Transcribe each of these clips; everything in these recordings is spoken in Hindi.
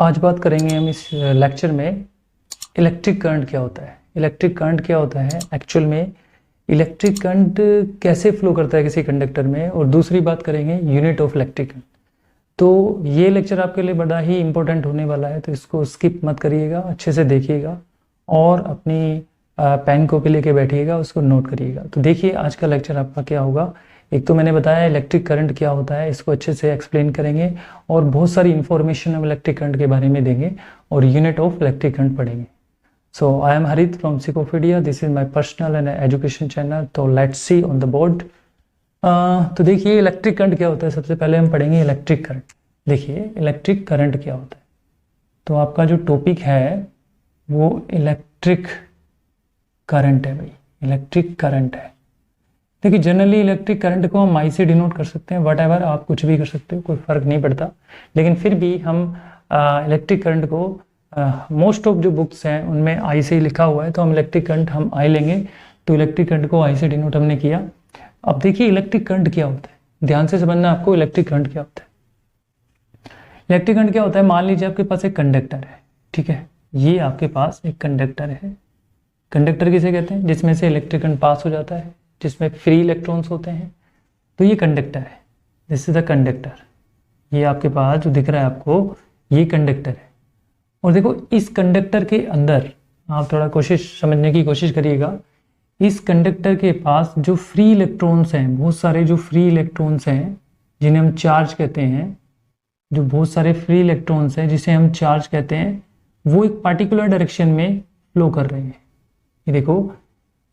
आज बात करेंगे हम इस लेक्चर में इलेक्ट्रिक करंट क्या होता है। इलेक्ट्रिक करंट क्या होता है एक्चुअल में, इलेक्ट्रिक करंट कैसे फ्लो करता है किसी कंडक्टर में, और दूसरी बात करेंगे यूनिट ऑफ इलेक्ट्रिक करंट। तो ये लेक्चर आपके लिए बड़ा ही इंपॉर्टेंट होने वाला है, तो इसको स्किप मत करिएगा, अच्छे से देखिएगा और अपनी पेन कॉपी लेके बैठिएगा, उसको नोट करिएगा। तो देखिए आज का लेक्चर आपका क्या होगा। एक तो मैंने बताया इलेक्ट्रिक करंट क्या होता है, इसको अच्छे से एक्सप्लेन करेंगे और बहुत सारी इंफॉर्मेशन हम इलेक्ट्रिक करंट के बारे में देंगे और यूनिट ऑफ इलेक्ट्रिक करंट पढ़ेंगे। So I am Harit from सिकोफीडिया, this is my personal and education channel. तो let's see on the board. तो देखिए इलेक्ट्रिक करंट क्या होता है। सबसे पहले हम पढ़ेंगे इलेक्ट्रिक करंट। देखिए इलेक्ट्रिक करंट क्या होता है, तो आपका जो टॉपिक है वो इलेक्ट्रिक करंट है भाई, इलेक्ट्रिक करंट है। देखिए जनरली इलेक्ट्रिक करंट को हम आई से डिनोट कर सकते हैं, वट एवर आप कुछ भी कर सकते हो, कोई फर्क नहीं पड़ता। लेकिन फिर भी हम इलेक्ट्रिक करंट को मोस्ट ऑफ जो बुक्स हैं उनमें आई से ही लिखा हुआ है, तो हम इलेक्ट्रिक करंट हम आई लेंगे। तो इलेक्ट्रिक करंट को आई से डिनोट हमने किया। अब देखिए इलेक्ट्रिक करंट क्या होता है, ध्यान से समझना आपको इलेक्ट्रिक करंट क्या होता है। इलेक्ट्रिक करंट क्या होता है, मान लीजिए आपके पास एक कंडक्टर है, ठीक है, ये आपके पास एक कंडक्टर है। कंडक्टर किसे कहते हैं, जिसमें से इलेक्ट्रिक करंट पास हो जाता है, जिसमें फ्री इलेक्ट्रॉन्स होते हैं। तो ये कंडक्टर है, दिस इज द कंडक्टर। ये आपके पास जो दिख रहा है आपको, ये कंडक्टर है। और देखो इस कंडक्टर के अंदर आप थोड़ा कोशिश समझने की कोशिश करिएगा। इस कंडक्टर के पास जो फ्री इलेक्ट्रॉन्स हैं, बहुत सारे जो फ्री इलेक्ट्रॉन्स हैं जिन्हें हम चार्ज कहते हैं, जो बहुत सारे फ्री इलेक्ट्रॉन्स हैं जिसे हम चार्ज कहते हैं, वो एक पार्टिकुलर डायरेक्शन में फ्लो कर रहे हैं। ये देखो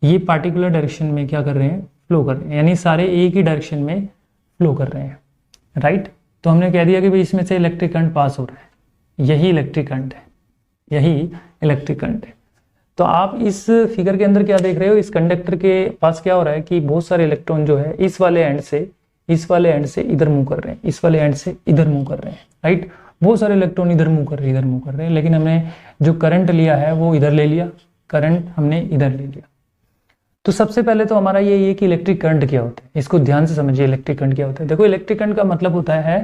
ये पार्टिकुलर डायरेक्शन में क्या कर रहे हैं, फ्लो कर रहे हैं, यानी सारे एक ही डायरेक्शन में फ्लो कर रहे हैं, राइट। तो हमने कह दिया कि भाई इसमें से इलेक्ट्रिक करंट पास हो रहा है, यही इलेक्ट्रिक करंट है, यही इलेक्ट्रिक करंट है। तो आप इस फिगर के अंदर क्या देख रहे हो, इस कंडक्टर के पास क्या हो रहा है कि बहुत सारे इलेक्ट्रॉन जो है इस वाले एंड से इधर मूव कर रहे हैं, इस वाले एंड से इधर मूव कर रहे हैं, राइट। बहुत सारे इलेक्ट्रॉन इधर मूव कर रहे हैं, इधर मूव कर रहे हैं, लेकिन हमने जो करंट लिया है वो इधर ले लिया, करंट हमने इधर ले लिया। तो सबसे पहले तो हमारा ये कि इलेक्ट्रिक करंट क्या होता है, इसको ध्यान से समझिए। इलेक्ट्रिक करंट क्या होता है, देखो इलेक्ट्रिक करंट का मतलब होता है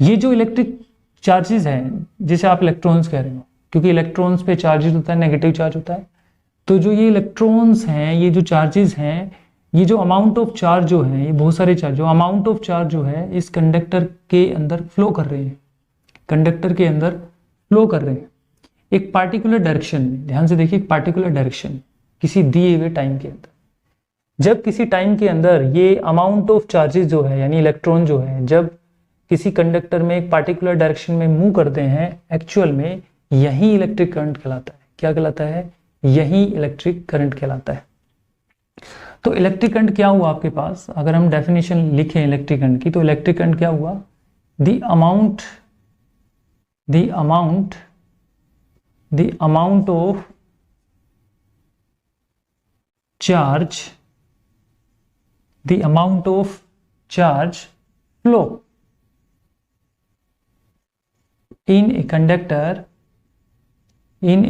ये जो इलेक्ट्रिक चार्जेस हैं, जिसे आप इलेक्ट्रॉन्स कह रहे हो, क्योंकि इलेक्ट्रॉन्स पे चार्जेस होता है, नेगेटिव चार्ज होता है। तो जो ये इलेक्ट्रॉन्स हैं, ये जो चार्जेस हैं, ये जो अमाउंट ऑफ चार्ज जो है, ये बहुत सारे चार्ज, जो अमाउंट ऑफ चार्ज जो है इस कंडक्टर के अंदर फ्लो कर रहे हैं, कंडक्टर के अंदर फ्लो कर रहे हैं एक पार्टिकुलर डायरेक्शन में। ध्यान से देखिए, एक पार्टिकुलर डायरेक्शन किसी दिए हुए टाइम के अंदर। जब किसी टाइम के अंदर ये अमाउंट ऑफ चार्जेस जो है, यानी इलेक्ट्रॉन जो है, जब किसी कंडक्टर में एक पार्टिकुलर डायरेक्शन में मूव करते हैं, एक्चुअल में यही इलेक्ट्रिक करंट कहलाता है। क्या कहलाता है, यही इलेक्ट्रिक करंट कहलाता है। तो इलेक्ट्रिक करंट क्या हुआ आपके पास, अगर हम डेफिनेशन लिखें इलेक्ट्रिक करंट की, तो इलेक्ट्रिक करंट क्या हुआ, the amount of charge, the amount of charge flow in a conductor in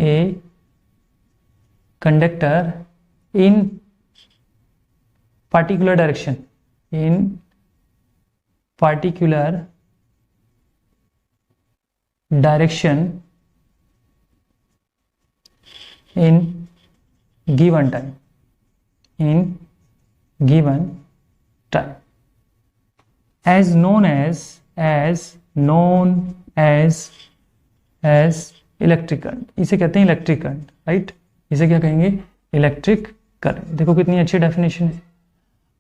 particular direction, in particular direction in given time, in given time, as known as electric current. इसे कहते हैं इलेक्ट्रिक करंट, राइट। इसे क्या कहेंगे, इलेक्ट्रिक करंट। देखो कितनी अच्छी डेफिनेशन है।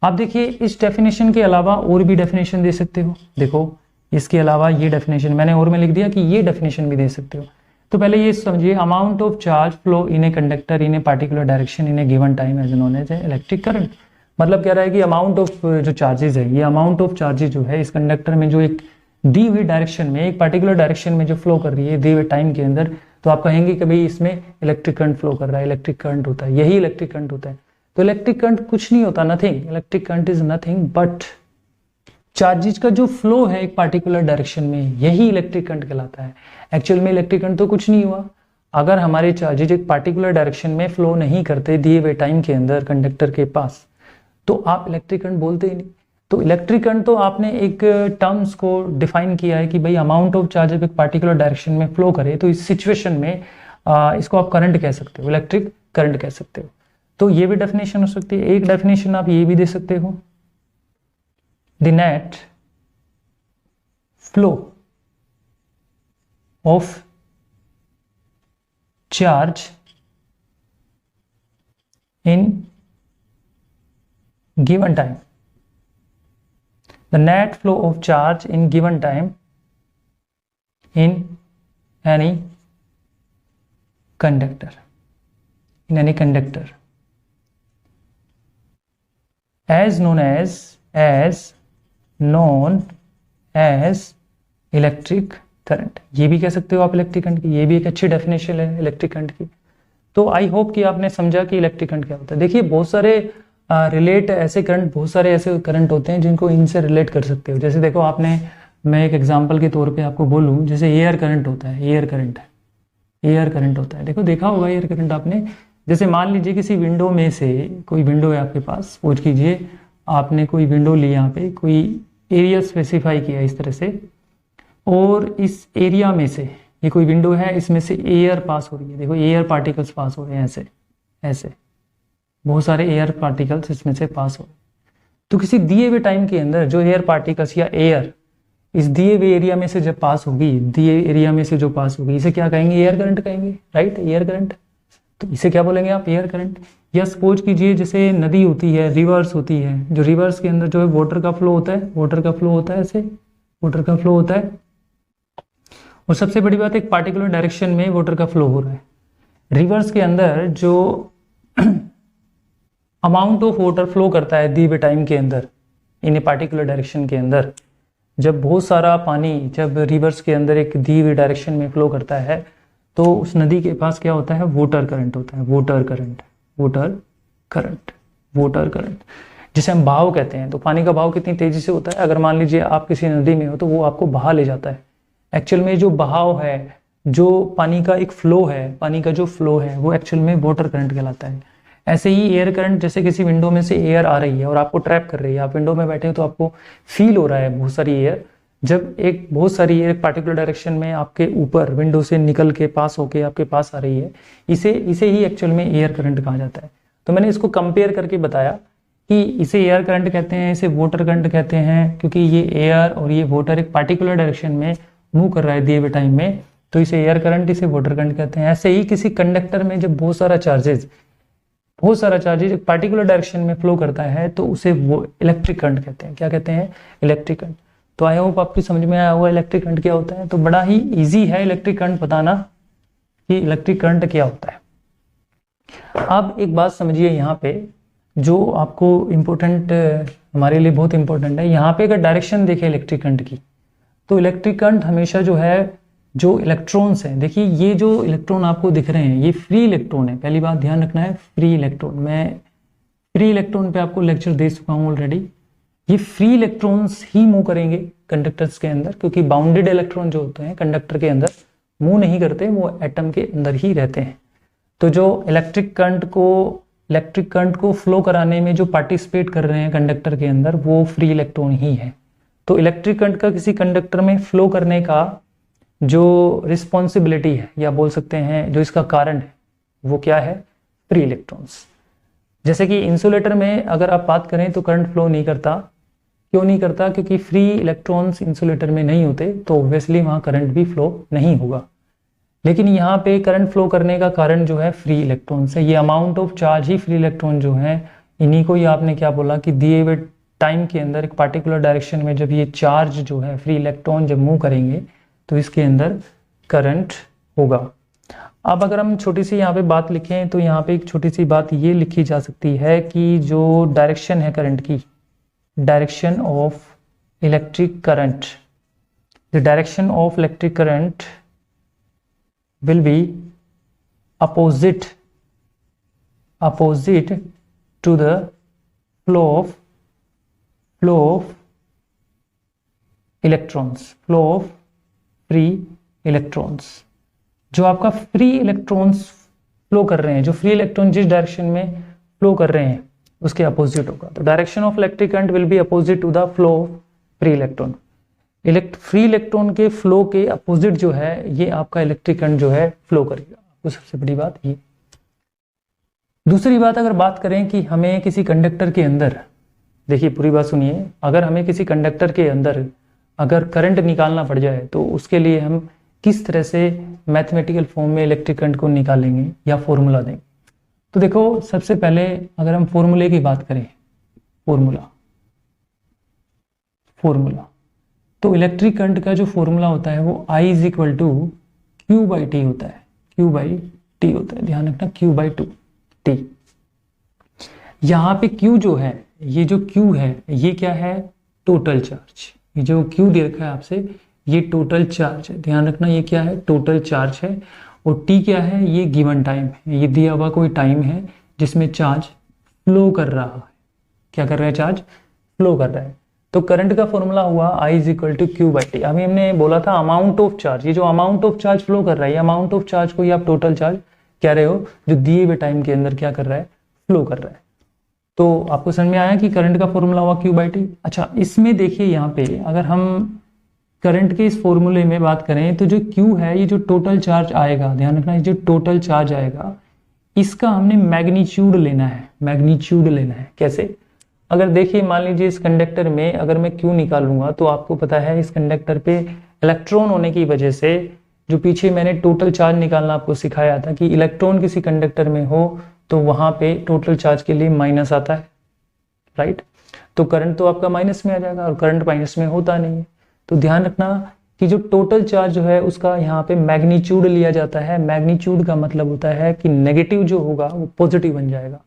आप देखिए इस डेफिनेशन के अलावा और भी डेफिनेशन दे सकते हो। देखो इसके अलावा ये डेफिनेशन मैंने और में लिख दिया कि ये डेफिनेशन भी दे सकते हो। तो पहले ये समझिए, amount of charge flow in a conductor in a particular direction in a given time as known as electric current. मतलब कह रहा है कि अमाउंट ऑफ जो चार्जेस है, ये अमाउंट ऑफ चार्जेस जो है इस कंडक्टर में जो एक दी हुई डायरेक्शन में, एक पार्टिकुलर डायरेक्शन में जो फ्लो कर रही है दी हुए टाइम के अंदर, तो आप कहेंगे कि भाई इसमें इलेक्ट्रिक करंट फ्लो कर रहा है, इलेक्ट्रिक करंट होता है, यही इलेक्ट्रिक करंट होता है। तो इलेक्ट्रिक करंट कुछ नहीं होता, nothing. Electric current is nothing but charges का जो फ्लो है एक पार्टिकुलर डायरेक्शन में, यही इलेक्ट्रिक करंट कहलाता है। एक्चुअल में इलेक्ट्रिक करंट तो कुछ नहीं हुआ, अगर हमारे चार्जेज एक पार्टिकुलर डायरेक्शन में फ्लो नहीं करते दिए हुए टाइम के अंदर कंडक्टर के पास, तो आप इलेक्ट्रिक करंट बोलते ही नहीं। तो इलेक्ट्रिक करंट तो आपने एक टर्म्स को डिफाइन किया है कि भाई अमाउंट ऑफ चार्ज एक पार्टिकुलर डायरेक्शन में फ्लो करे, तो इस सिचुएशन में इसको आप करंट कह सकते हो, इलेक्ट्रिक करंट कह सकते हो। तो ये भी डेफिनेशन हो सकती है। एक डेफिनेशन आप ये भी दे सकते हो, the net flow of charge in given time, the net flow of charge in given time in any conductor, as known as electric current. ये भी कह सकते हो आप इलेक्ट्रिक करंट की, ये भी एक अच्छी डेफिनेशन है इलेक्ट्रिक करंट की। तो आई होप कि आपने समझा कि इलेक्ट्रिक करंट क्या होता है। देखिए बहुत सारे बहुत सारे ऐसे करंट होते हैं जिनको इनसे रिलेट कर सकते हो। जैसे देखो आपने, मैं एक एग्जांपल के तौर पे आपको बोलूं, जैसे एयर करंट होता है, एयर करंट होता है। देखो देखा होगा एयर करंट आपने। जैसे मान लीजिए किसी विंडो में से, कोई विंडो है आपके पास, सपोज कीजिए आपने कोई विंडो ली, यहाँ पे कोई एरिया स्पेसिफाई किया इस तरह से, और इस एरिया में से, ये कोई विंडो है, इसमें से एयर पास हो रही है। देखो एयर पार्टिकल्स पास हो रहे हैं, ऐसे बहुत सारे एयर पार्टिकल्स इसमें से पास हो रहे हैं। तो किसी दिए हुए टाइम के अंदर जो एयर पार्टिकल्स या एयर इस दिए हुए एरिया में से जब पास होगी, दिए एरिया में से जो पास होगी, इसे क्या कहेंगे? एयर करंट कहेंगे, राइट, एयर करंट। तो इसे क्या बोलेंगे आप? Air current. या सपोज कीजिए जैसे नदी होती है, रिवर्स होती है, जो रिवर्स के अंदर जो है वाटर का फ्लो होता है, वाटर का फ्लो होता है, ऐसे वाटर का फ्लो होता है। और सबसे बड़ी बात, एक पार्टिकुलर डायरेक्शन में वाटर का फ्लो हो रहा है। रिवर्स के अंदर जो अमाउंट ऑफ वाटर फ्लो करता है दी हुए टाइम के अंदर, इन ए पार्टिकुलर डायरेक्शन के अंदर, जब बहुत सारा पानी जब रिवर्स के अंदर एक दी हुई डायरेक्शन में फ्लो करता है, तो उस नदी के पास क्या होता है? वाटर करंट होता है। वाटर करंट जिसे हम बहाव कहते हैं। तो पानी का बहाव कितनी तेजी से होता है? अगर मान लीजिए आप किसी नदी में हो तो वो आपको बहा ले जाता है। एक्चुअल में जो बहाव है, जो पानी का एक फ्लो है, पानी का जो फ्लो है, वो एक्चुअल में वाटर करंट कहलाता है। ऐसे ही एयर करंट, जैसे किसी विंडो में से एयर आ रही है और आपको ट्रैप कर रही है, आप विंडो में बैठे हो तो आपको फील हो रहा है बहुत सारी एयर। जब एक बहुत सारी एयर पार्टिकुलर डायरेक्शन में आपके ऊपर विंडो से निकल के पास होके आपके पास आ रही है, इसे ही एक्चुअल में एयर करंट कहा जाता है। तो मैंने इसको कंपेयर करके बताया कि इसे एयर करंट कहते हैं, इसे वाटर करंट कहते हैं, क्योंकि ये एयर और ये वाटर एक पार्टिकुलर डायरेक्शन में मूव कर रहा है दिए हुए टाइम में, तो इसे एयर करंट, इसे वाटर करंट कहते हैं। ऐसे ही किसी कंडक्टर में जब बहुत सारा चार्जेस एक पार्टिकुलर डायरेक्शन में फ्लो करता है, तो उसे वो इलेक्ट्रिक करंट कहते हैं। क्या कहते हैं? Electric current. तो आई होप आपकी समझ में आया होगा इलेक्ट्रिक करंट क्या होता है। तो बड़ा ही इजी है इलेक्ट्रिक करंट बताना कि इलेक्ट्रिक करंट क्या होता है। अब एक बात समझिए यहाँ पे, जो आपको इम्पोर्टेंट, हमारे लिए बहुत इंपॉर्टेंट है। यहाँ पे अगर डायरेक्शन देखें इलेक्ट्रिक करंट की, तो इलेक्ट्रिक करंट हमेशा जो है, जो इलेक्ट्रॉन्स हैं, देखिए ये जो इलेक्ट्रॉन आपको दिख रहे हैं, ये फ्री इलेक्ट्रॉन है। पहली बात ध्यान रखना है, फ्री इलेक्ट्रॉन। मैं फ्री इलेक्ट्रॉन पे आपको लेक्चर दे चुका हूँ ऑलरेडी। ये फ्री इलेक्ट्रॉन्स ही मूव करेंगे कंडक्टर्स के अंदर, क्योंकि बाउंडेड इलेक्ट्रॉन जो होते हैं कंडक्टर के अंदर मूव नहीं करते, वो एटम के अंदर ही रहते हैं। तो जो इलेक्ट्रिक करंट को फ्लो कराने में जो पार्टिसिपेट कर रहे हैं कंडक्टर के अंदर, वो फ्री इलेक्ट्रॉन ही है। तो इलेक्ट्रिक करंट का किसी कंडक्टर में फ्लो करने का जो रिस्पॉन्सिबिलिटी है, या बोल सकते हैं जो इसका कारण है, वो क्या है? Free electrons. जैसे कि इंसुलेटर में अगर आप बात करें तो करंट फ्लो नहीं करता। क्यों नहीं करता? क्योंकि फ्री इलेक्ट्रॉन्स इंसुलेटर में नहीं होते, तो ऑब्वियसली वहां करंट भी फ्लो नहीं होगा। लेकिन यहाँ पे करंट फ्लो करने का कारण जो है फ्री इलेक्ट्रॉन्स है। ये amount of charge he free electron जो है, इन्हीं को ही आपने क्या बोला कि दिए हुए टाइम के अंदर एक पार्टिकुलर डायरेक्शन में जब ये चार्ज जो है फ्री इलेक्ट्रॉन जब मूव करेंगे, तो इसके अंदर करंट होगा। अब अगर हम छोटी सी यहाँ पे बात लिखें, तो यहाँ पे एक छोटी सी बात ये लिखी जा सकती है कि जो डायरेक्शन है करंट की, direction of electric current, the direction of electric current will be opposite to the flow of free electrons. जो आपका फ्री इलेक्ट्रॉन्स फ्लो कर रहे हैं, जो फ्री इलेक्ट्रॉन जिस डायरेक्शन में फ्लो कर रहे हैं, उसके अपोजिट होगा। तो direction of electric current will be opposite to the flow of free electron. Free electron के फ्लो के अपोजिट जो है ये आपका इलेक्ट्रिक करंट जो है फ्लो करेगा। तो सबसे बड़ी बात ये। दूसरी बात, अगर बात करें कि हमें किसी कंडक्टर के अंदर, देखिए पूरी बात सुनिए, अगर हमें किसी कंडक्टर के अंदर अगर करंट निकालना पड़ जाए तो उसके लिए हम किस तरह से मैथमेटिकल फॉर्म में इलेक्ट्रिक करंट को निकालेंगे या फॉर्मूला देंगे। तो देखो सबसे पहले अगर हम फॉर्मूले की बात करें, फॉर्मूला तो इलेक्ट्रिक करंट का जो फॉर्मूला होता है वो I is equal to Q by T होता है, क्यू बाई टी होता है, ध्यान रखना क्यू बाई टू टी। यहाँ पे क्यू जो है, ये जो क्यू है ये क्या है, टोटल चार्ज। ये जो क्यू दे रखा है आपसे ये टोटल चार्ज है, ध्यान रखना ये क्या है, टोटल चार्ज है। और टी क्या है, ये गिवन टाइम है, ये दिया हुआ कोई टाइम है जिसमें चार्ज फ्लो कर रहा है। क्या कर रहा है, चार्ज फ्लो कर रहा है। तो करंट का फॉर्मूला हुआ I is equal to Q by T. अभी हमने बोला था अमाउंट ऑफ चार्ज, ये जो अमाउंट ऑफ चार्ज फ्लो कर रहा है, ये अमाउंट ऑफ चार्ज को ही आप टोटल चार्ज कह रहे हो, जो दिए हुए टाइम के अंदर क्या कर रहा है, फ्लो कर रहा है। तो आपको समझ में आया कि करंट का फॉर्मूला हुआ क्यू बाई टी। अच्छा, इसमें देखिए यहाँ पे अगर हम करंट के इस फॉर्मूले में बात करें तो जो क्यू है, ये जो टोटल चार्ज आएगा, ध्यान रखना ये जो टोटल चार्ज आएगा इसका हमने मैग्नीट्यूड लेना है, मैग्नीट्यूड लेना है। कैसे, अगर देखिए मान लीजिए इस कंडक्टर में अगर मैं क्यू निकालूंगा तो आपको पता है इस कंडक्टर पे इलेक्ट्रॉन होने की वजह से, जो पीछे मैंने टोटल चार्ज निकालना आपको सिखाया था कि इलेक्ट्रॉन किसी कंडक्टर में हो तो वहां पे टोटल चार्ज के लिए माइनस आता है, राइट। तो करंट तो आपका माइनस में आ जाएगा और करंट माइनस में होता नहीं है। तो ध्यान रखना कि जो टोटल चार्ज जो है उसका यहाँ पे मैग्नीट्यूड लिया जाता है। मैग्नीट्यूड का मतलब होता है कि नेगेटिव जो होगा वो पॉजिटिव बन जाएगा।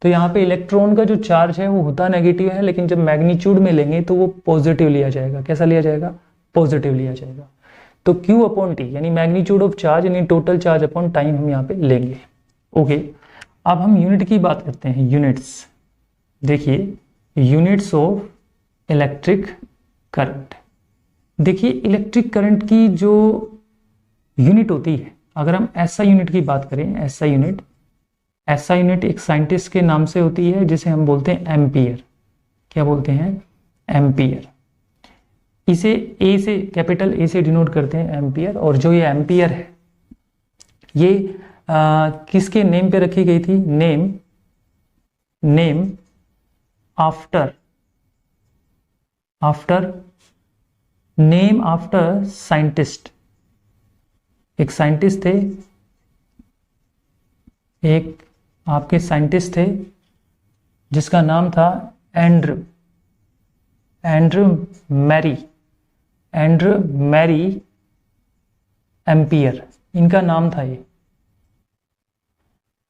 तो यहाँ पे इलेक्ट्रॉन का जो चार्ज है वो होता नेगेटिव है, लेकिन जब मैग्नीट्यूड में लेंगे तो वो पॉजिटिव लिया जाएगा। कैसा लिया जाएगा, पॉजिटिव लिया जाएगा। तो Q अपॉन टी यानी मैग्नीट्यूड ऑफ चार्ज यानी टोटल चार्ज अपॉन टाइम हम यहाँ पे लेंगे। ओके, अब हम यूनिट की बात करते हैं, यूनिट्स। देखिए यूनिट्स ऑफ इलेक्ट्रिक करंट। देखिए इलेक्ट्रिक करंट की जो यूनिट होती है, अगर हम SI यूनिट की बात करें, SI यूनिट एक साइंटिस्ट के नाम से होती है जिसे हम बोलते हैं एम्पियर। क्या बोलते हैं, एम्पियर। इसे ए से, कैपिटल ए से डिनोट करते हैं एम्पियर। और जो ये एम्पियर है ये किसके नेम पे रखी गई थी, नेम आफ्टर साइंटिस्ट। एक साइंटिस्ट थे, एक आपके साइंटिस्ट थे जिसका नाम था एंड्रू मैरी एम्पियर, इनका नाम था ये।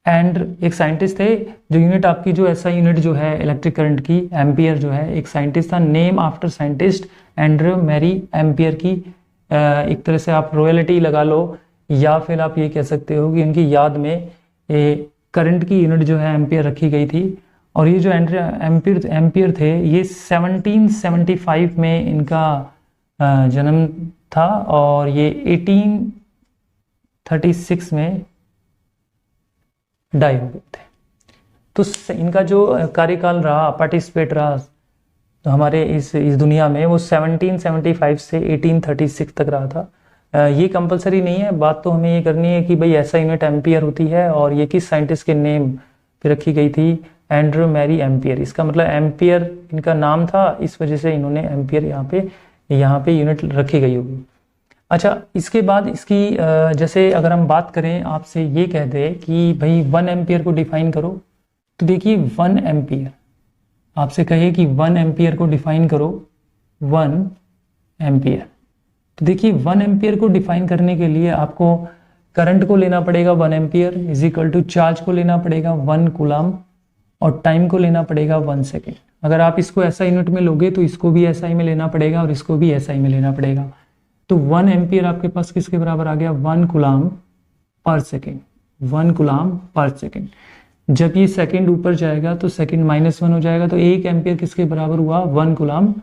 एंड एक साइंटिस्ट थे, जो यूनिट आपकी जो SI यूनिट जो है इलेक्ट्रिक करंट की, एम्पियर जो है, एक साइंटिस्ट था, name after scientist Andrew Marie Ampere की। एक तरह से आप रॉयल्टी लगा लो या फिर आप ये कह सकते हो कि उनकी याद में करंट की यूनिट जो है एम्पियर रखी गई थी। और ये जो एम्पियर थे ये 1775 में इनका जन्म था और ये 1836 में डाई हो गए थे। तो इनका जो कार्यकाल रहा, पार्टिसिपेट रहा तो हमारे इस दुनिया में, वो 1775 से 1836 तक रहा था। ये कंपलसरी नहीं है, बात तो हमें ये करनी है कि भाई ऐसा यूनिट एम्पियर होती है और ये किस साइंटिस्ट के नेम पे रखी गई थी, एंड्रू मैरी एम्पियर। इसका मतलब एम्पियर इनका नाम था, इस वजह से इन्होंने एम्पियर यहाँ पे यूनिट रखी गई होगी। अच्छा, इसके बाद इसकी जैसे अगर हम बात करें, आपसे ये कह दे कि भाई 1 एम्पियर को डिफाइन करो, तो देखिए 1 एम्पियर आपसे कहे कि 1 एम्पियर को डिफाइन करो, 1 एम्पियर। तो देखिए 1 एम्पियर को डिफाइन करने के लिए आपको करंट को लेना पड़ेगा 1 ampere is equal to charge को लेना पड़ेगा 1 कूलम और टाइम को लेना पड़ेगा 1 सेकेंड। अगर आप इसको SI यूनिट में लोगे तो इसको भी SI में लेना पड़ेगा और इसको भी SI में लेना पड़ेगा। तो 1 एम्पियर आपके पास किसके बराबर आ गया, 1 coulomb per second, 1 coulomb per second. जब ये सेकेंड ऊपर जाएगा तो सेकेंड -1 हो जाएगा, तो 1 एम्पियर किसके बराबर हुआ, 1 कूलम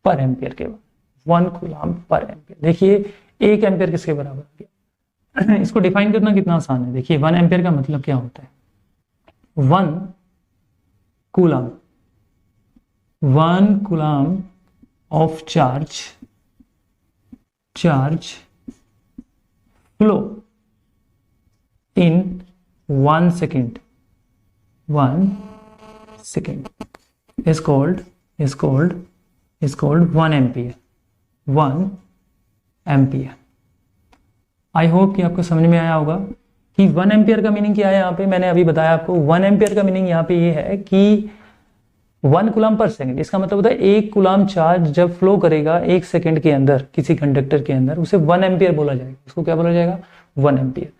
पर एम्पियर के बाद, 1 कूलम पर एम्पियर। देखिए 1 एम्पियर किसके बराबर आ गया। इसको डिफाइन करना कितना आसान है। देखिए 1 एम्पियर का मतलब क्या होता है, 1 coulomb, 1 coulomb of charge flow in 1 second, 1 second is called 1 ampere, 1 ampere. I hope कि आपको समझ में आया होगा कि 1 एम्पियर का मीनिंग क्या है। यहाँ पे मैंने अभी बताया आपको 1 एम्पियर का मीनिंग यहाँ पे ये है कि 1 कूलम पर सेकेंड, इसका मतलब होता है 1 कूलम चार्ज जब फ्लो करेगा 1 सेकेंड के अंदर किसी कंडक्टर के अंदर, उसे 1 एम्पियर बोला जाएगा। उसको क्या बोला जाएगा? 1 एम्पियर।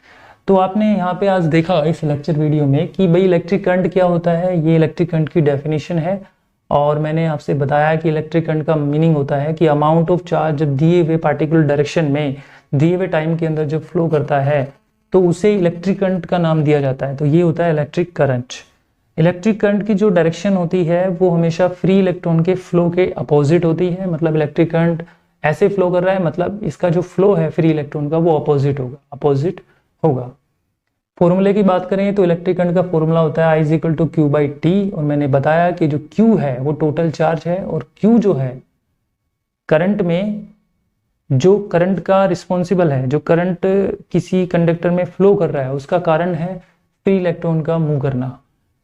तो आपने यहाँ पे आज देखा इस लेक्चर वीडियो में कि भाई इलेक्ट्रिक करंट क्या होता है, ये इलेक्ट्रिक करंट की डेफिनेशन है। और मैंने आपसे बताया कि इलेक्ट्रिक करंट का मीनिंग होता है कि अमाउंट ऑफ चार्ज जब दिए हुए पार्टिकुलर डायरेक्शन में दिए हुए टाइम के अंदर जब फ्लो करता है तो उसे इलेक्ट्रिक करंट का नाम दिया जाता है। तो ये होता है इलेक्ट्रिक करंट। इलेक्ट्रिक करंट की जो डायरेक्शन होती है वो हमेशा फ्री इलेक्ट्रॉन के फ्लो के अपोजिट होती है। मतलब इलेक्ट्रिक करंट ऐसे फ्लो कर रहा है, मतलब इसका जो फ्लो है फ्री इलेक्ट्रॉन का वो अपोजिट होगा। फॉर्मूले की बात करें तो इलेक्ट्रिक करंट का फॉर्मूला होता है I = Q/T। और मैंने बताया कि जो Q है वो टोटल चार्ज है, और Q जो है करंट में जो करंट का रिस्पॉन्सिबल है, जो करंट किसी कंडक्टर में फ्लो कर रहा है उसका कारण है फ्री इलेक्ट्रॉन का मूव करना।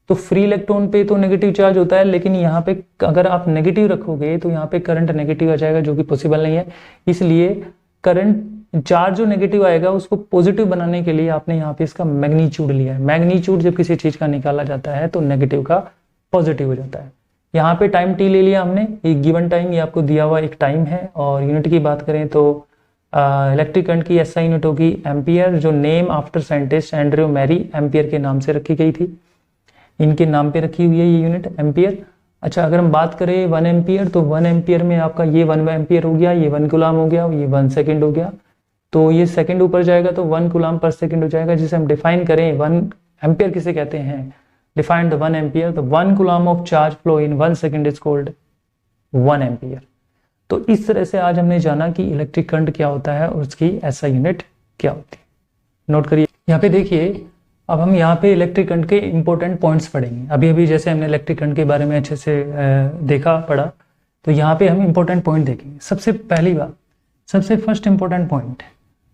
तो फ्री इलेक्ट्रॉन पे तो नेगेटिव चार्ज होता है, लेकिन यहाँ पे अगर आप नेगेटिव रखोगे तो यहाँ पे करंट नेगेटिव आ जाएगा, जो कि पॉसिबल नहीं है। इसलिए करंट चार्ज जो नेगेटिव आएगा उसको पॉजिटिव बनाने के लिए आपने यहाँ पे इसका मैग्नीट्यूड लिया है। मैग्नीट्यूड जब किसी चीज का निकाला जाता है तो नेगेटिव का पॉजिटिव हो जाता है। यहाँ पे टाइम टी ले लिया हमने, एक गिवन टाइम, ये आपको दिया हुआ एक टाइम है। और यूनिट की बात करें तो इलेक्ट्रिक करंट की SI यूनिट होगी एम्पियर, जो name after scientist Andrew Marie Ampere के नाम से रखी गई थी। इनके नाम पे रखी हुई है ये यूनिट एम्पियर। अच्छा, अगर हम बात करें 1 एम्पियर, तो 1 एम्पियर में आपका ये 1 एम्पियर हो गया, ये 1 कूलम हो गया, ये 1 सेकेंड हो गया। तो ये सेकंड ऊपर जाएगा तो 1 कूलम पर सेकंड हो जाएगा, जिसे हम डिफाइन करें 1 एम्पियर किसे कहते हैं, डिफाइन द 1 एम्पियर। तो 1 coulomb of charge flow in 1 second is called 1 ampere. तो इस तरह से आज हमने जाना कि इलेक्ट्रिक करंट क्या होता है और उसकी SI यूनिट क्या होती है। नोट करिए यहाँ पे, देखिए अब हम यहाँ पे इलेक्ट्रिक करंट के इंपॉर्टेंट पॉइंट्स पढ़ेंगे। अभी जैसे हमने इलेक्ट्रिक करंट के बारे में अच्छे से पढ़ा, तो यहाँ पे हम इंपॉर्टेंट पॉइंट देखेंगे। सबसे पहली बात, सबसे फर्स्ट इंपॉर्टेंट पॉइंट,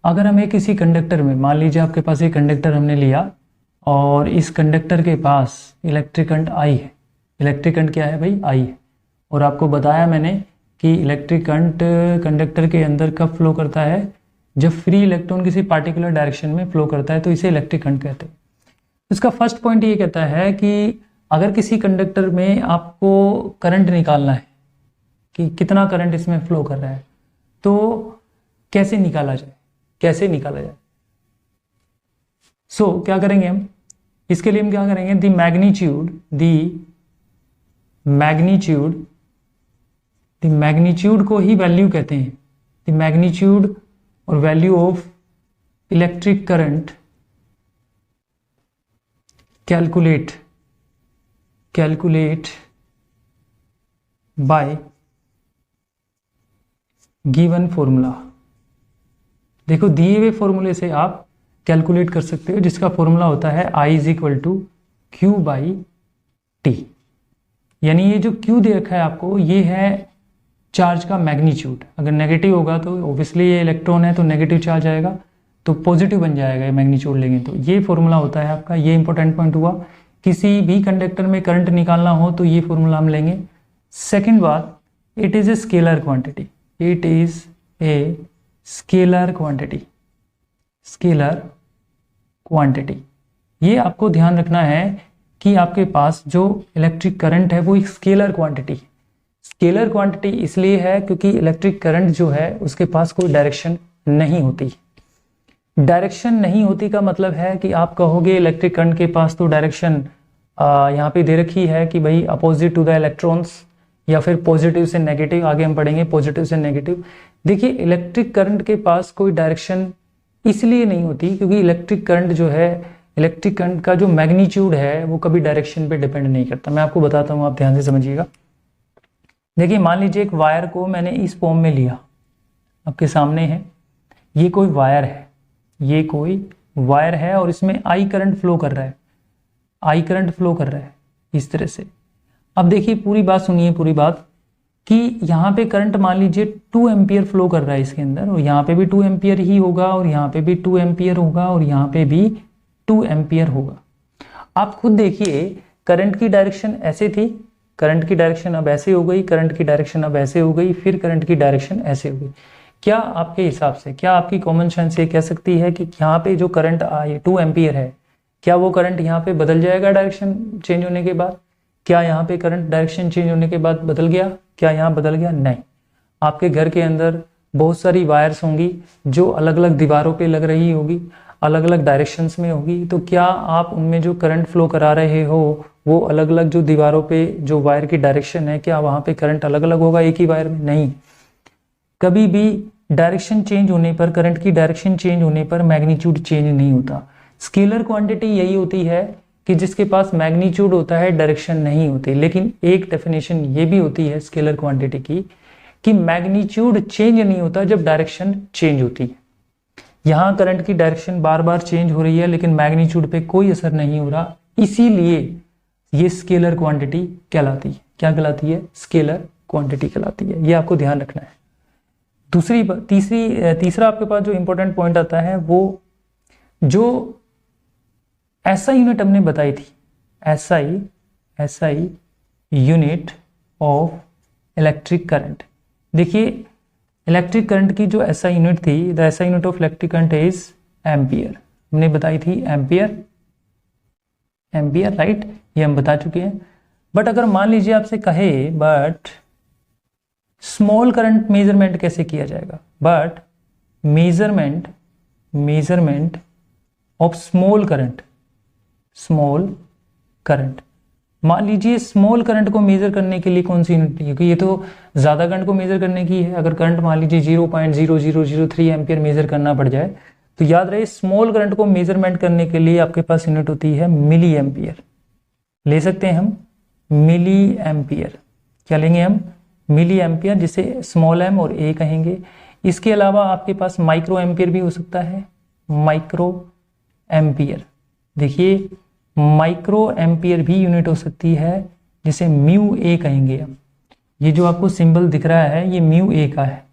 अगर हमें किसी कंडक्टर में, मान लीजिए आपके पास एक कंडक्टर हमने लिया और इस कंडक्टर के पास इलेक्ट्रिक करंट I है। इलेक्ट्रिक करंट क्या है भाई? I है। और आपको बताया मैंने कि इलेक्ट्रिक करंट कंडक्टर के अंदर कब फ्लो करता है? जब फ्री इलेक्ट्रॉन किसी पार्टिकुलर डायरेक्शन में फ्लो करता है, तो इसे इलेक्ट्रिक करंट कहते हैं। इसका फर्स्ट पॉइंट ये कहता है कि अगर किसी कंडक्टर में आपको करंट निकालना है कि कितना करंट इसमें फ्लो कर रहा है, तो कैसे निकाला जाए? क्या करेंगे हम? इसके लिए हम क्या करेंगे? द मैग्नीट्यूड को ही वैल्यू कहते हैं। द मैग्नीट्यूड और value of electric current calculate bye given formula. देखो, दिए हुए फॉर्मूले से आप कैलकुलेट कर सकते हो, जिसका फॉर्मूला होता है I = Q/T। यानी ये जो Q दे रखा है आपको, ये है चार्ज का मैग्नीट्यूड। अगर नेगेटिव होगा तो ऑब्वियसली ये इलेक्ट्रॉन है तो नेगेटिव चार्ज आएगा, तो पॉजिटिव बन जाएगा ये मैग्नीट्यूड लेंगे तो। ये फॉर्मूला होता है आपका, ये इंपॉर्टेंट पॉइंट हुआ। किसी भी कंडक्टर में करंट निकालना हो तो ये फॉर्मूला हम लेंगे। सेकेंड बात, it is a scalar quantity. It is a scalar quantity. ये आपको ध्यान रखना है कि आपके पास जो इलेक्ट्रिक करंट है वो एक स्केलर क्वांटिटी है। स्केलर क्वांटिटी इसलिए है क्योंकि इलेक्ट्रिक करंट जो है उसके पास कोई डायरेक्शन नहीं होती। डायरेक्शन नहीं होती का मतलब है कि आप कहोगे इलेक्ट्रिक करंट के पास तो डायरेक्शन यहाँ पे दे रखी है कि भाई अपोजिट टू द इलेक्ट्रॉन्स, या फिर पॉजिटिव से नेगेटिव। आगे हम पढ़ेंगे पॉजिटिव से नेगेटिव। देखिए, इलेक्ट्रिक करंट के पास कोई डायरेक्शन इसलिए नहीं होती क्योंकि इलेक्ट्रिक करंट जो है, इलेक्ट्रिक करंट का जो मैग्नीट्यूड है वो कभी डायरेक्शन पे डिपेंड नहीं करता। मैं आपको बताता हूँ, आप ध्यान से समझिएगा। देखिए, मान लीजिए एक वायर को मैंने इस फॉर्म में लिया, आपके सामने है, ये कोई वायर है, और इसमें I करंट फ्लो कर रहा है, इस तरह से। अब देखिए पूरी बात सुनिए, पूरी बात, कि यहाँ पे करंट मान लीजिए 2 एम्पियर फ्लो कर रहा है इसके अंदर, और यहाँ पे भी 2 एम्पियर ही होगा, और यहाँ पे भी 2 एम्पियर होगा, और यहाँ पे भी 2 एम्पियर होगा। आप खुद देखिए, करंट की डायरेक्शन ऐसे थी, करंट की डायरेक्शन अब ऐसे हो गई, करंट की डायरेक्शन अब ऐसे हो गई, फिर करंट की डायरेक्शन ऐसे हो गई। क्या आपके हिसाब से, क्या आपकी कॉमन सेंस ये कह सकती है कि यहाँ पे जो करंट आए 2 एम्पियर है, क्या वो करंट यहाँ पे बदल जाएगा डायरेक्शन चेंज होने के बाद? क्या यहाँ पे करंट डायरेक्शन चेंज होने के बाद बदल गया? क्या यहाँ बदल गया? नहीं। आपके घर के अंदर बहुत सारी वायर्स होंगी जो अलग अलग दीवारों पे लग रही होगी, अलग अलग डायरेक्शंस में होगी, तो क्या आप उनमें जो करंट फ्लो करा रहे हो वो अलग अलग जो दीवारों पे जो वायर की डायरेक्शन है, क्या वहाँ पे करंट अलग अलग होगा एक ही वायर में? नहीं। कभी भी डायरेक्शन चेंज होने पर, करंट की डायरेक्शन चेंज होने पर मैग्नीट्यूड चेंज नहीं होता। स्केलर क्वांटिटी यही होती है कि जिसके पास मैग्नीट्यूड होता है डायरेक्शन नहीं होती। लेकिन एक डेफिनेशन ये भी होती है स्केलर क्वांटिटी की कि मैग्नीट्यूड चेंज नहीं होता जब डायरेक्शन चेंज होती है। यहाँ करंट की डायरेक्शन बार बार चेंज हो रही है लेकिन मैग्नीट्यूड पे कोई असर नहीं हो रहा, इसीलिए ये स्केलर क्वांटिटी कहलाती है। क्या कहलाती है? स्केलर क्वांटिटी कहलाती है। ये आपको ध्यान रखना है। तीसरा आपके पास जो इंपॉर्टेंट पॉइंट आता है वो जो एसआई यूनिट हमने बताई थी, SI unit of electric current. देखिए इलेक्ट्रिक करंट की जो एसआई यूनिट थी, the SI unit of electric current is ampere. हमने बताई थी एम्पियर, राइट, ये हम बता चुके हैं। बट अगर मान लीजिए आपसे कहे बट स्मॉल करंट मेजरमेंट कैसे किया जाएगा? But measurement of small current, मान लीजिए स्मॉल करंट को मेजर करने के लिए कौन सी यूनिट, क्योंकि ये तो ज्यादा करंट को मेजर करने की है। अगर करंट मान लीजिए 0.0003 एम्पियर मेजर करना पड़ जाए तो याद रहे स्मॉल करंट को मेजरमेंट करने के लिए आपके पास यूनिट होती है मिली एम्पियर। ले सकते हैं हम मिली एम्पियर। क्या लेंगे हम? मिली एम्पियर, जिसे स्मॉल एम और ए कहेंगे। इसके अलावा आपके पास माइक्रो एम्पियर भी हो सकता है, माइक्रो एम्पियर। देखिए माइक्रो एम्पियर भी यूनिट हो सकती है जिसे म्यू ए कहेंगे हम। ये जो आपको सिंबल दिख रहा है ये म्यू ए का है,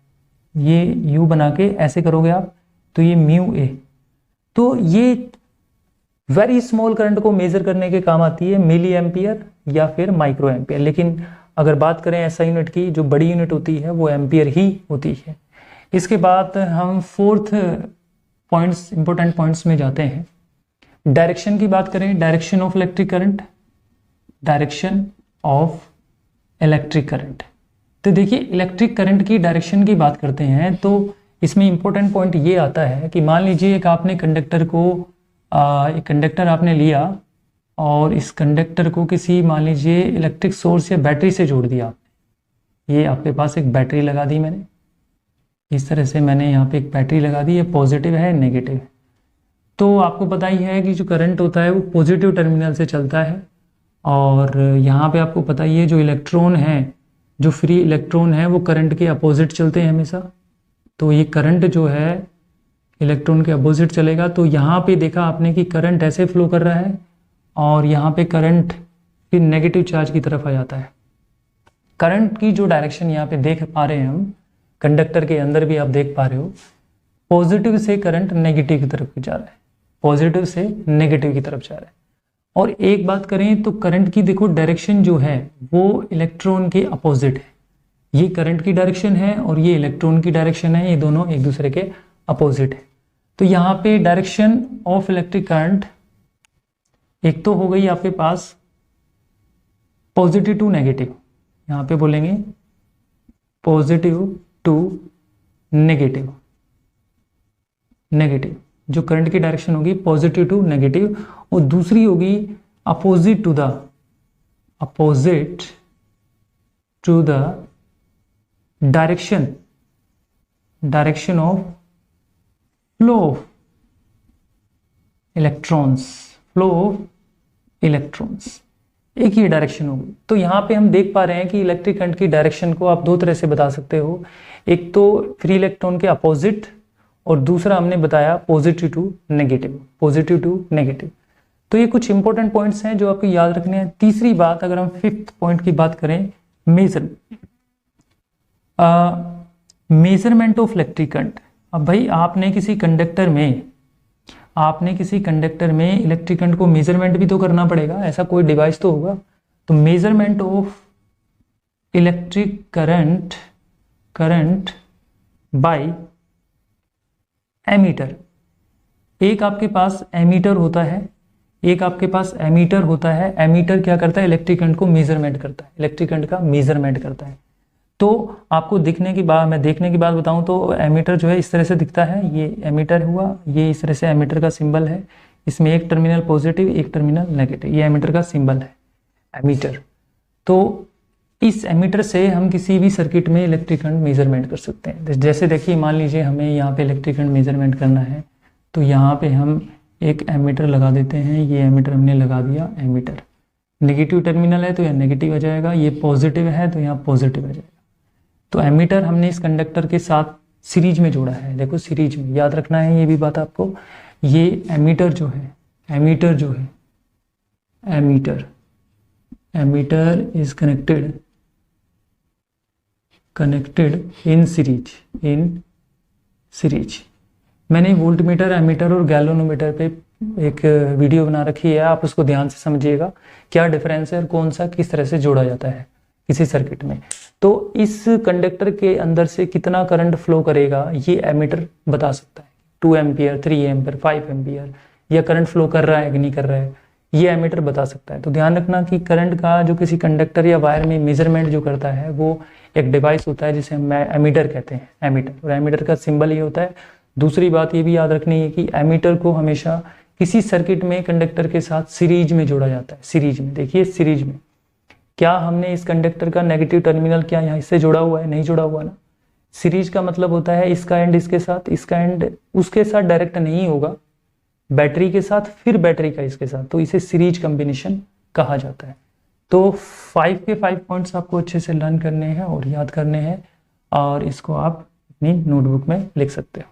ये यू बना के ऐसे करोगे आप तो ये म्यू ए। तो ये वेरी स्मॉल करंट को मेजर करने के काम आती है मिली एम्पियर या फिर माइक्रो एम्पियर। लेकिन अगर बात करें ऐसा यूनिट की, जो बड़ी यूनिट होती है वो एम्पियर ही होती है। इसके बाद हम फोर्थ पॉइंट्स, इंपॉर्टेंट पॉइंट्स में जाते हैं। डायरेक्शन की बात करें, direction of electric current, direction of electric current. तो देखिए इलेक्ट्रिक करंट की डायरेक्शन की बात करते हैं तो इसमें इंपॉर्टेंट पॉइंट ये आता है कि मान लीजिए एक आपने कंडक्टर को एक कंडक्टर आपने लिया और इस कंडक्टर को किसी मान लीजिए इलेक्ट्रिक सोर्स या बैटरी से जोड़ दिया। ये आपके पास एक बैटरी लगा दी मैंने, इस तरह से मैंने यहाँ पे एक बैटरी लगा दी, ये पॉजिटिव है नेगेटिव। तो आपको पता ही है कि जो करंट होता है वो पॉजिटिव टर्मिनल से चलता है, और यहाँ पे आपको पता ही है जो इलेक्ट्रॉन है, जो फ्री इलेक्ट्रॉन है वो करंट के अपोजिट चलते हैं हमेशा। तो ये करंट जो है इलेक्ट्रॉन के अपोजिट चलेगा। तो यहाँ पे देखा आपने कि करंट ऐसे फ्लो कर रहा है और यहाँ पे करंट फिर नेगेटिव चार्ज की तरफ आ जाता है। करंट की जो डायरेक्शन यहाँ पे देख पा रहे हैं हम, कंडक्टर के अंदर भी आप देख पा रहे हो, पॉजिटिव से करंट नेगेटिव की तरफ जा रहा है, पॉजिटिव से नेगेटिव की तरफ जा रहा है। और एक बात करें तो करंट की देखो डायरेक्शन जो है वो इलेक्ट्रॉन के अपोजिट है। ये करंट की डायरेक्शन है और ये इलेक्ट्रॉन की डायरेक्शन है, ये दोनों एक दूसरे के अपोजिट है। तो यहाँ पे डायरेक्शन ऑफ इलेक्ट्रिक करंट एक तो हो गई आपके पास पॉजिटिव टू नेगेटिव, यहाँ पे बोलेंगे पॉजिटिव टू नेगेटिव, नेगेटिव जो करंट की डायरेक्शन होगी पॉजिटिव टू नेगेटिव, और दूसरी होगी opposite to the direction of flow of electrons, एक ही डायरेक्शन होगी। तो यहाँ पे हम देख पा रहे हैं कि इलेक्ट्रिक करंट की डायरेक्शन को आप दो तरह से बता सकते हो, एक तो फ्री इलेक्ट्रॉन के अपोजिट और दूसरा हमने बताया पॉजिटिव टू नेगेटिव। तो ये कुछ इंपॉर्टेंट पॉइंट्स हैं जो आपको याद रखने हैं। तीसरी बात, अगर हम फिफ्थ पॉइंट की बात करें, मेजरमेंट ऑफ इलेक्ट्रिक करंट। अब भाई आपने किसी कंडक्टर में इलेक्ट्रिक करंट को मेजरमेंट भी तो करना पड़ेगा, ऐसा कोई डिवाइस तो होगा। तो measurement of electric current by ammeter. एक आपके पास एमीटर होता है, एमीटर क्या करता है, इलेक्ट्रिक करंट को मेजरमेंट करता है, इलेक्ट्रिक करंट का मेजरमेंट करता है। तो आपको देखने के बाद बताऊं तो एमीटर जो है इस तरह से दिखता है, ये एमीटर हुआ, ये इस तरह से एमीटर का सिंबल है, इसमें एक टर्मिनल पॉजिटिव एक टर्मिनल नेगेटिव, ये एमीटर का सिंबल है, एमीटर। तो इस एमीटर से हम किसी भी सर्किट में इलेक्ट्रिक करंट मेजरमेंट कर सकते हैं। जैसे देखिए, मान लीजिए हमें यहाँ पे इलेक्ट्रिक करंट मेजरमेंट करना है, तो यहाँ पे हम एक एमीटर लगा देते हैं, ये एमीटर हमने लगा दिया, एमीटर नेगेटिव टर्मिनल है तो यहाँ नेगेटिव आ जाएगा, ये पॉजिटिव है तो यहाँ पॉजिटिव आ जाएगा। तो एमीटर हमने इस कंडक्टर के साथ सीरीज में जोड़ा है, देखो सीरीज में, याद रखना है ये भी बात आपको। ये एमीटर जो है ammeter is connected in series. मैंने वोल्टमीटर, एमीटर और गैल्वेनोमीटर पे एक वीडियो बना रखी है, आप उसको ध्यान से समझिएगा क्या डिफरेंस है और कौन सा किस तरह से जोड़ा जाता है किसी सर्किट में। तो इस कंडक्टर के अंदर से कितना करंट फ्लो करेगा ये एमीटर बता सकता है, 2 एम्पियर, 3 एम्पियर, 5 एम्पियर, या करंट फ्लो कर रहा है कि नहीं कर रहा है, ये एमीटर बता सकता है। तो ध्यान रखना कि करंट का जो किसी कंडक्टर या वायर में मेजरमेंट जो करता है वो एक डिवाइस होता है जिसे हम एमीटर कहते हैं, एमीटर, और एमीटर का सिंबल ये होता है। दूसरी बात ये भी याद रखनी है कि एमीटर को हमेशा किसी सर्किट में कंडक्टर के साथ सीरीज में जोड़ा जाता है, सीरीज में। देखिए सीरीज में, क्या हमने इस कंडक्टर का नेगेटिव टर्मिनल क्या यहाँ इससे जोड़ा हुआ है, नहीं जोड़ा हुआ ना। सीरीज का मतलब होता है इसका एंड इसके साथ, इसका एंड उसके साथ डायरेक्ट नहीं होगा, बैटरी के साथ, फिर बैटरी का इसके साथ, तो इसे सीरीज कॉम्बिनेशन कहा जाता है। तो 5 के 5 पॉइंट्स आपको अच्छे से लर्न करने हैं और याद करने हैं, और इसको आप अपनी नोटबुक में लिख सकते हो।